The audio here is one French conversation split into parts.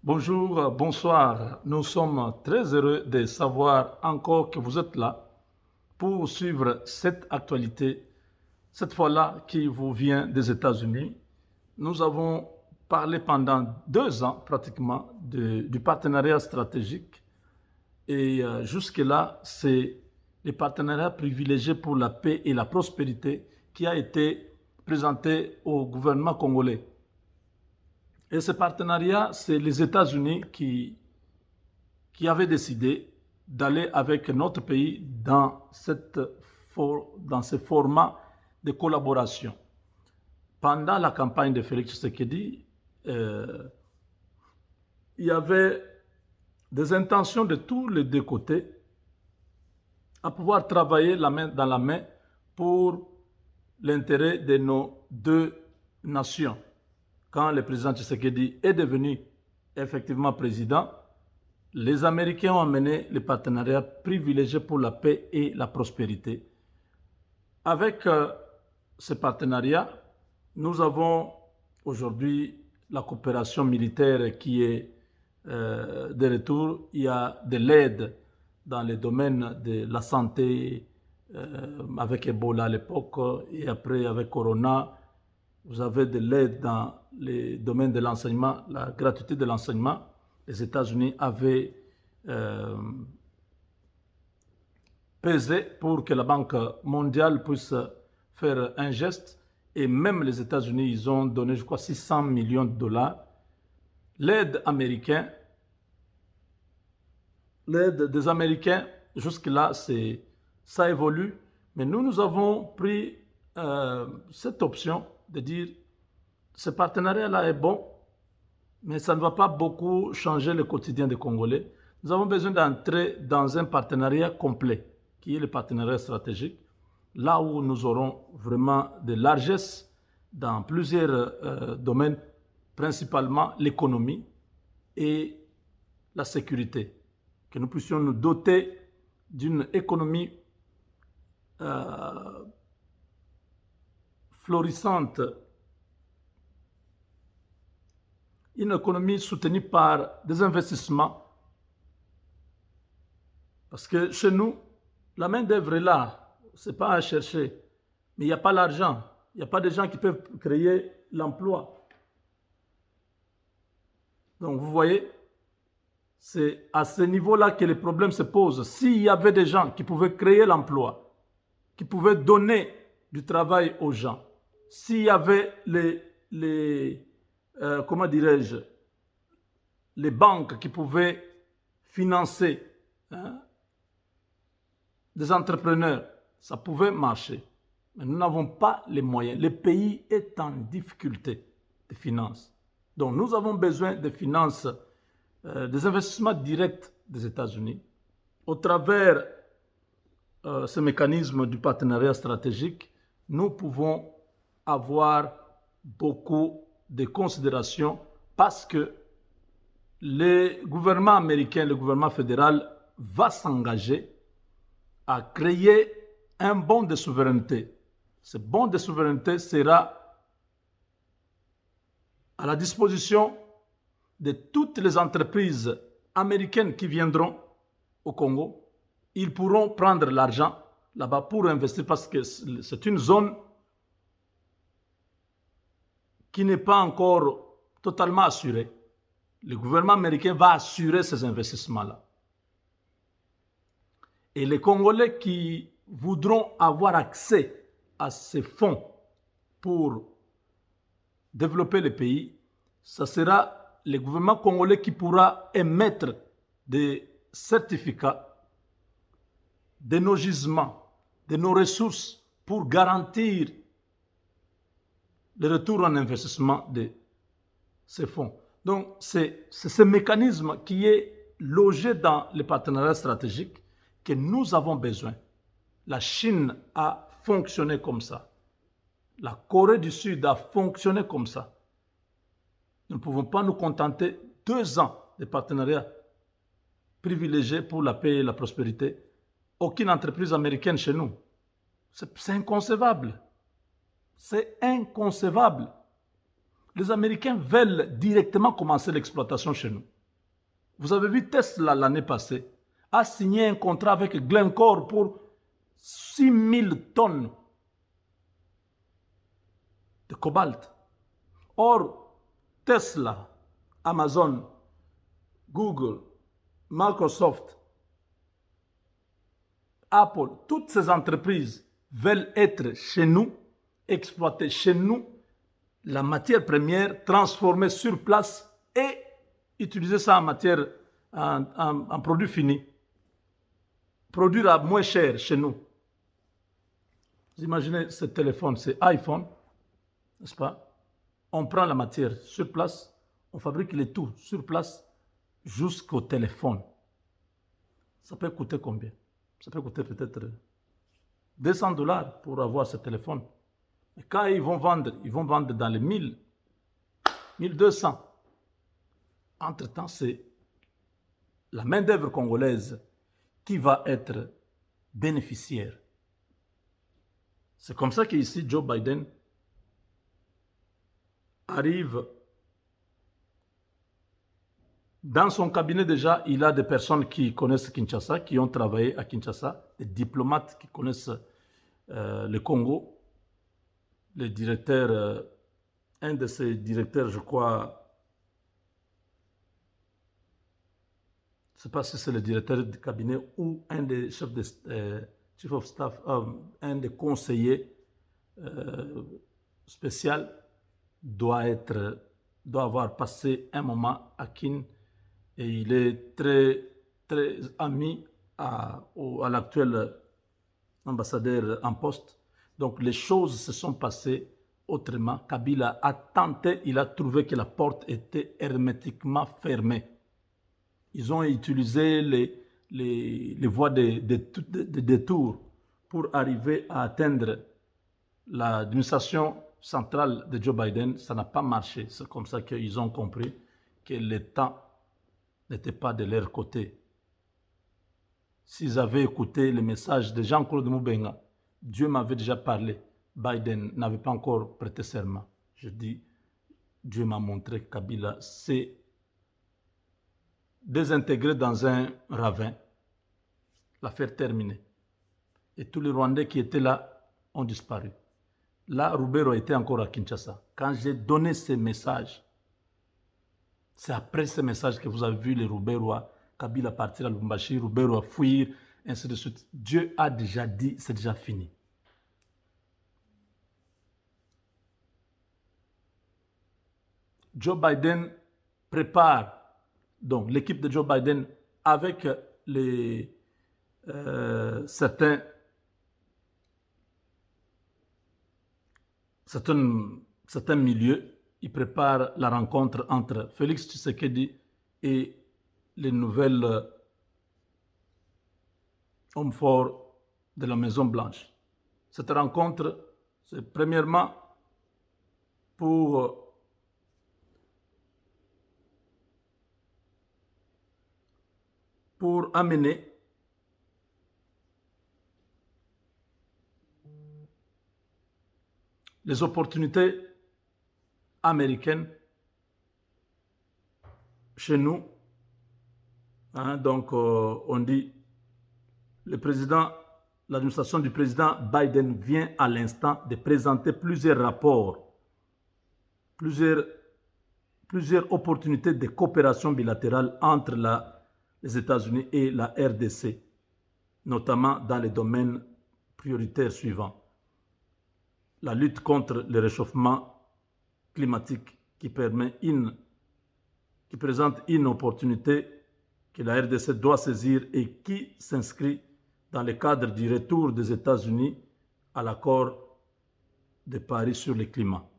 Bonjour, bonsoir. Nous sommes très heureux de savoir encore que vous êtes là pour suivre cette actualité, cette fois-là qui vous vient des États-Unis. Nous avons parlé pendant 2 ans pratiquement du partenariat stratégique et jusque-là, c'est le partenariat privilégié pour la paix et la prospérité qui a été présenté au gouvernement congolais. Et ce partenariat, c'est les États-Unis qui avaient décidé d'aller avec notre pays dans ce format de collaboration. Pendant la campagne de Félix Tshisekedi, il y avait des intentions de tous les deux côtés à pouvoir travailler la main dans la main pour l'intérêt de nos deux nations. Quand le président Tshisekedi est devenu effectivement président, les Américains ont amené le partenariat privilégié pour la paix et la prospérité. Avec ce partenariat, nous avons aujourd'hui la coopération militaire qui est de retour. Il y a de l'aide dans le domaine de la santé, avec Ebola à l'époque, et après avec Corona. Vous avez de l'aide dans les domaines de l'enseignement, la gratuité de l'enseignement. Les États-Unis avaient pesé pour que la Banque mondiale puisse faire un geste. Et même les États-Unis, ils ont donné, je crois, 600 millions de dollars. L'aide des Américains, jusque-là, ça évolue. Mais nous avons pris cette option de dire ce partenariat-là est bon, mais ça ne va pas beaucoup changer le quotidien des Congolais. Nous avons besoin d'entrer dans un partenariat complet, qui est le partenariat stratégique, là où nous aurons vraiment de largesse dans plusieurs domaines, principalement l'économie et la sécurité. Que nous puissions nous doter d'une économie florissante, une économie soutenue par des investissements. Parce que chez nous, la main-d'œuvre est là, ce n'est pas à chercher. Mais il n'y a pas l'argent, il n'y a pas de gens qui peuvent créer l'emploi. Donc vous voyez, c'est à ce niveau-là que les problèmes se posent. S'il y avait des gens qui pouvaient créer l'emploi, qui pouvaient donner du travail aux gens, s'il y avait comment dirais-je, les banques qui pouvaient financer des entrepreneurs, ça pouvait marcher. Mais nous n'avons pas les moyens. Le pays est en difficulté de finances. Donc nous avons besoin de finances, des investissements directs des États-Unis au travers ce mécanisme du partenariat stratégique. Nous pouvons avoir beaucoup de considérations parce que le gouvernement américain, le gouvernement fédéral va s'engager à créer un bond de souveraineté. Ce bond de souveraineté sera à la disposition de toutes les entreprises américaines qui viendront au Congo. Ils pourront prendre l'argent là-bas pour investir parce que c'est une zone qui n'est pas encore totalement assurée. Le gouvernement américain va assurer ces investissements-là. Et les Congolais qui voudront avoir accès à ces fonds pour développer le pays, ce sera le gouvernement congolais qui pourra émettre des certificats de nos gisements, de nos ressources pour garantir le retour en investissement de ces fonds. Donc, c'est ce mécanisme qui est logé dans les partenariats stratégiques que nous avons besoin. La Chine a fonctionné comme ça. La Corée du Sud a fonctionné comme ça. Nous ne pouvons pas nous contenter 2 ans de partenariat privilégié pour la paix et la prospérité. Aucune entreprise américaine chez nous. C'est inconcevable. C'est inconcevable. Les Américains veulent directement commencer l'exploitation chez nous. Vous avez vu Tesla l'année passée a signé un contrat avec Glencore pour 6000 tonnes de cobalt. Or, Tesla, Amazon, Google, Microsoft, Apple, toutes ces entreprises veulent être chez nous, exploiter chez nous la matière première, transformer sur place et utiliser ça en matière, en produit fini. Produire à moins cher chez nous. Vous imaginez ce téléphone, c'est iPhone, n'est-ce pas? On prend la matière sur place, on fabrique les tout sur place jusqu'au téléphone. Ça peut coûter combien? Ça peut coûter peut-être $200 pour avoir ce téléphone. Et quand ils vont vendre dans les 1000, 1200. Entre-temps, c'est la main-d'œuvre congolaise qui va être bénéficiaire. C'est comme ça qu'ici, Joe Biden arrive. Dans son cabinet déjà, il a des personnes qui connaissent Kinshasa, qui ont travaillé à Kinshasa, des diplomates qui connaissent le Congo. Le directeur, un de ses directeurs, je crois, je ne sais pas si c'est le directeur du cabinet ou un des chefs de chief of staff, un des conseillers spéciaux doit avoir passé un moment à Kin et il est très, très ami à l'actuel ambassadeur en poste. Donc les choses se sont passées autrement. Kabila a tenté, il a trouvé que la porte était hermétiquement fermée. Ils ont utilisé les voies de détour pour arriver à atteindre l'administration centrale de Joe Biden. Ça n'a pas marché. C'est comme ça qu'ils ont compris que le temps n'était pas de leur côté. S'ils avaient écouté le message de Jean-Claude Moubenga, Dieu m'avait déjà parlé. Biden n'avait pas encore prêté serment. Je dis, Dieu m'a montré que Kabila s'est désintégré dans un ravin. L'affaire terminée. Et tous les Rwandais qui étaient là ont disparu. Là, Roubero était encore à Kinshasa. Quand j'ai donné ces messages, c'est après ces messages que vous avez vu les Rouberois, Kabila partir à Lubumbashi, Roubero fuir, ainsi de suite. Dieu a déjà dit, c'est déjà fini. Joe Biden prépare, donc l'équipe de Joe Biden avec certains milieux, il prépare la rencontre entre Félix Tshisekedi et les nouvelles hommes forts de la Maison-Blanche. Cette rencontre, c'est premièrement pour amener les opportunités américaines chez nous. Donc, on dit, l'administration du président Biden vient à l'instant de présenter plusieurs rapports, plusieurs opportunités de coopération bilatérale entre les États-Unis et la RDC, notamment dans les domaines prioritaires suivants. La lutte contre le réchauffement climatique qui présente une opportunité que la RDC doit saisir et qui s'inscrit dans le cadre du retour des États-Unis à l'accord de Paris sur le climat.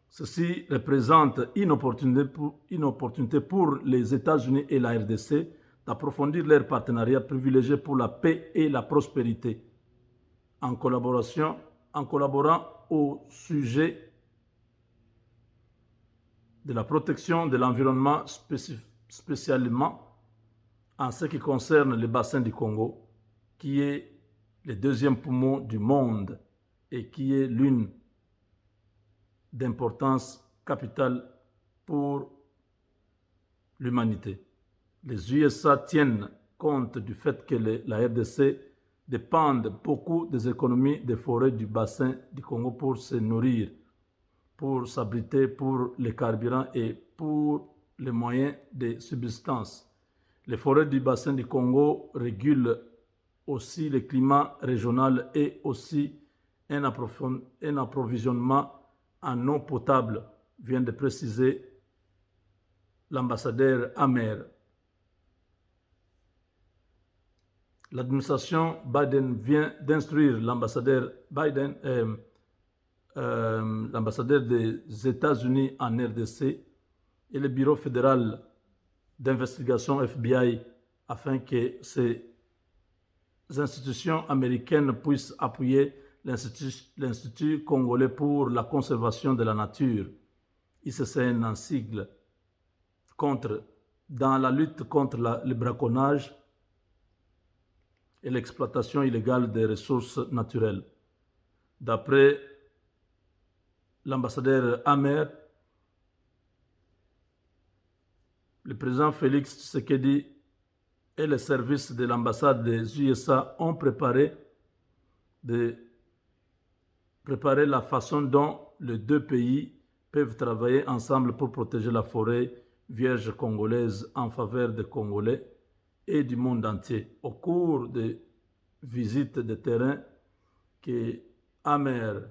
Ceci représente une opportunité pour les États-Unis et la RDC d'approfondir leur partenariat privilégié pour la paix et la prospérité, en collaborant au sujet de la protection de l'environnement, spécialement en ce qui concerne le bassin du Congo, qui est le deuxième poumon du monde et qui est l'une d'importance capitale pour l'humanité. Les USA tiennent compte du fait que la RDC dépendent beaucoup des économies des forêts du bassin du Congo pour se nourrir, pour s'abriter, pour les carburants et pour les moyens de subsistance. Les forêts du bassin du Congo régulent aussi le climat régional et aussi un approvisionnement en eau potable, vient de préciser l'ambassadeur Amer. L'administration Biden vient d'instruire l'ambassadeur l'ambassadeur des États-Unis en RDC et le Bureau fédéral d'investigation FBI afin que ces institutions américaines puissent appuyer l'Institut congolais pour la conservation de la nature, ICCN en sigle, dans la lutte contre le braconnage et l'exploitation illégale des ressources naturelles. D'après l'ambassadeur Amer, le président Félix Tshisekedi et les services de l'ambassade des USA ont préparé la façon dont les deux pays peuvent travailler ensemble pour protéger la forêt vierge congolaise en faveur des Congolais et du monde entier. Au cours des visites de terrain que Amer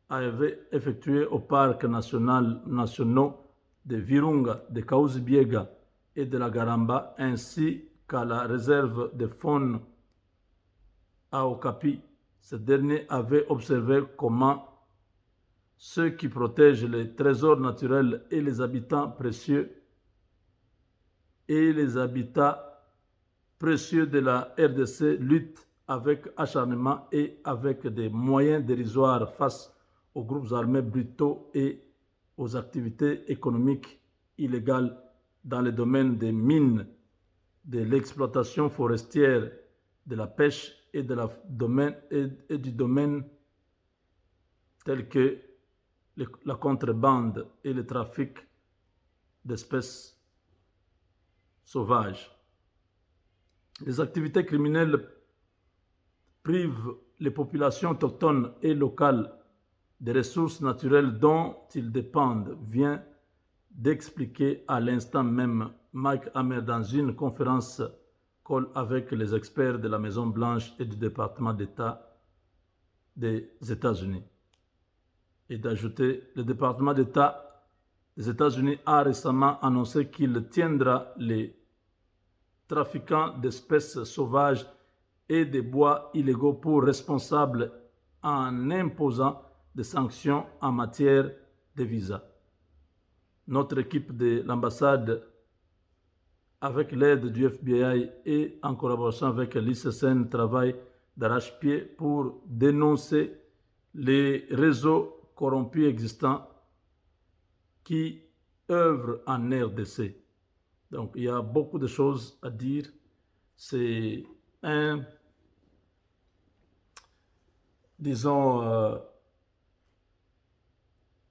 avait effectuées au parc nationaux de Virunga, de Kaouzi-Biega et de la Garamba, ainsi qu'à la réserve de faune à Okapi, ce dernier avait observé comment ceux qui protègent les trésors naturels et les habitats précieux de la RDC luttent avec acharnement et avec des moyens dérisoires face aux groupes armés brutaux et aux activités économiques illégales dans le domaine des mines, de l'exploitation forestière, de la pêche et du domaine tel que la contrebande et le trafic d'espèces sauvages. Les activités criminelles privent les populations autochtones et locales des ressources naturelles dont ils dépendent, vient d'expliquer à l'instant même Mike Hammer dans une conférence call avec les experts de la Maison-Blanche et du département d'État des États-Unis. Et d'ajouter, le département d'État des États-Unis a récemment annoncé qu'il tiendra les trafiquants d'espèces sauvages et de bois illégaux pour responsables en imposant des sanctions en matière de visa. Notre équipe de l'ambassade, avec l'aide du FBI et en collaboration avec l'ICCN, travaille d'arrache-pied pour dénoncer les réseaux corrompus existants qui œuvrent en RDC. Donc, il y a beaucoup de choses à dire. C'est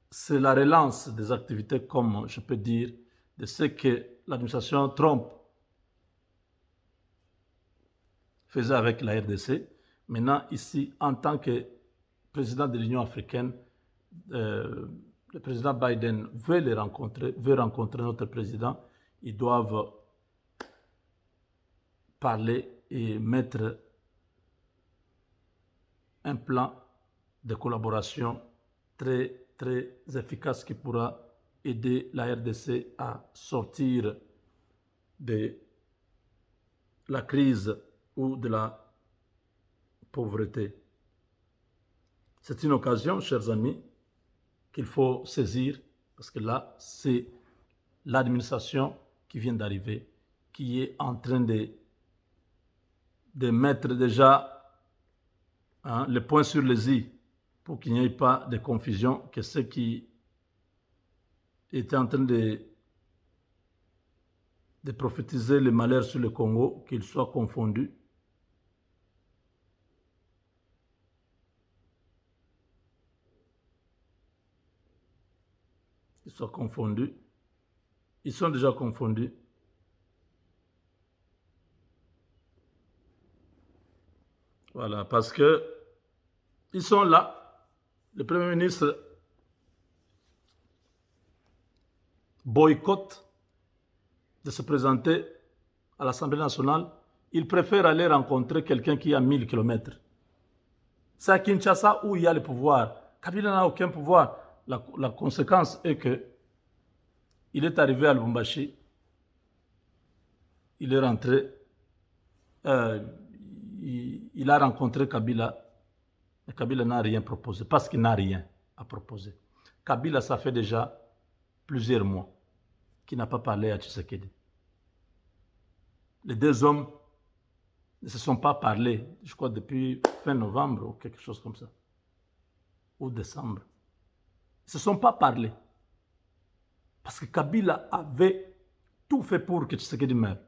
c'est la relance des activités, comme je peux dire, de ce que l'administration Trump faisait avec la RDC. Maintenant, ici, en tant que président de l'Union africaine, le président Biden veut rencontrer notre président. Ils doivent parler et mettre un plan de collaboration très, très efficace qui pourra aider la RDC à sortir de la crise ou de la pauvreté. C'est une occasion, chers amis, qu'il faut saisir, parce que là, c'est l'administration qui vient d'arriver, qui est en train de mettre déjà le point sur les i pour qu'il n'y ait pas de confusion, que ceux qui étaient en train de prophétiser le malheur sur le Congo, qu'ils soient confondus. Ils sont déjà confondus. Voilà, parce que ils sont là. Le Premier ministre boycotte de se présenter à l'Assemblée nationale. Il préfère aller rencontrer quelqu'un qui est à 1000 km. C'est à Kinshasa où il y a le pouvoir. Kabila n'a aucun pouvoir. La conséquence est que il est arrivé à Lubumbashi, il est rentré, il a rencontré Kabila, mais Kabila n'a rien proposé, parce qu'il n'a rien à proposer. Kabila, ça fait déjà plusieurs mois qu'il n'a pas parlé à Tshisekedi. Les deux hommes ne se sont pas parlé, je crois, depuis fin novembre ou quelque chose comme ça, ou décembre. Ils ne se sont pas parlé. Parce que Kabila avait tout fait pour que Tshisekedi meure.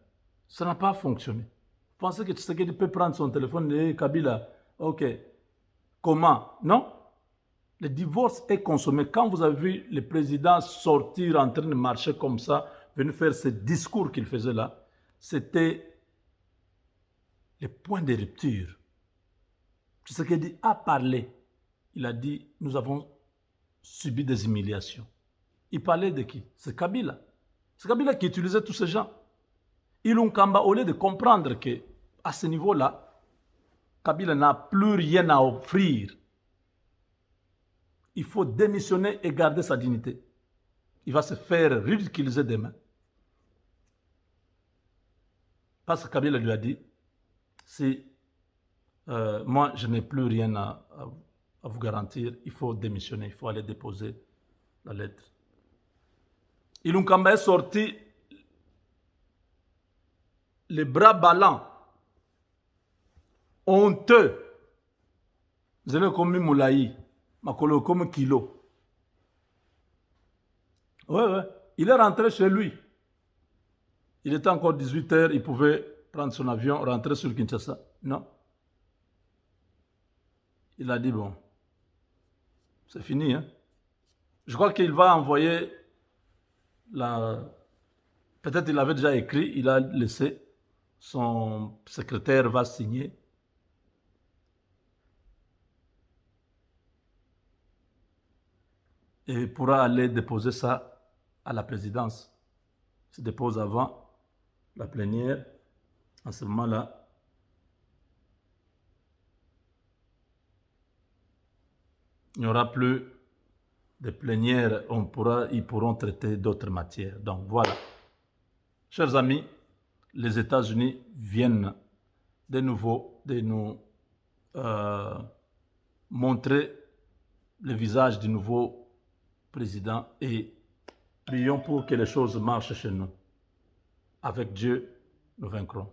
Ça n'a pas fonctionné. Vous pensez que Tshisekedi peut prendre son téléphone et dire Kabila, ok, comment? Non. Le divorce est consommé. Quand vous avez vu le président sortir en train de marcher comme ça, venir faire ce discours qu'il faisait là, c'était le point de rupture. Tshisekedi a parlé. Il a dit, nous avons subi des humiliations. Il parlait de qui? C'est Kabila. C'est Kabila qui utilisait tous ces gens. Ilunga Kamba, au lieu de comprendre qu'à ce niveau-là, Kabila n'a plus rien à offrir. Il faut démissionner et garder sa dignité. Il va se faire ridiculiser demain. Parce que Kabila lui a dit, si moi je n'ai plus rien à vous garantir, il faut démissionner, il faut aller déposer la lettre. Ilunga Kamba est sorti les bras ballants, honteux. Vous avez commis Moulaï, Makolo comme Kilo. Ouais. Il est rentré chez lui. Il était encore 18h, il pouvait prendre son avion, rentrer sur Kinshasa. Non. Il a dit, bon, c'est fini. Hein? Je crois qu'il va envoyer peut-être il avait déjà écrit, il a laissé, son secrétaire va signer. Et il pourra aller déposer ça à la présidence. Il se dépose avant la plénière. En ce moment-là, il n'y aura plus de plénière. Ils pourront traiter d'autres matières. Donc voilà. Chers amis, les États-Unis viennent de nouveau de nous montrer le visage du nouveau président et prions pour que les choses marchent chez nous. Avec Dieu, nous vaincrons.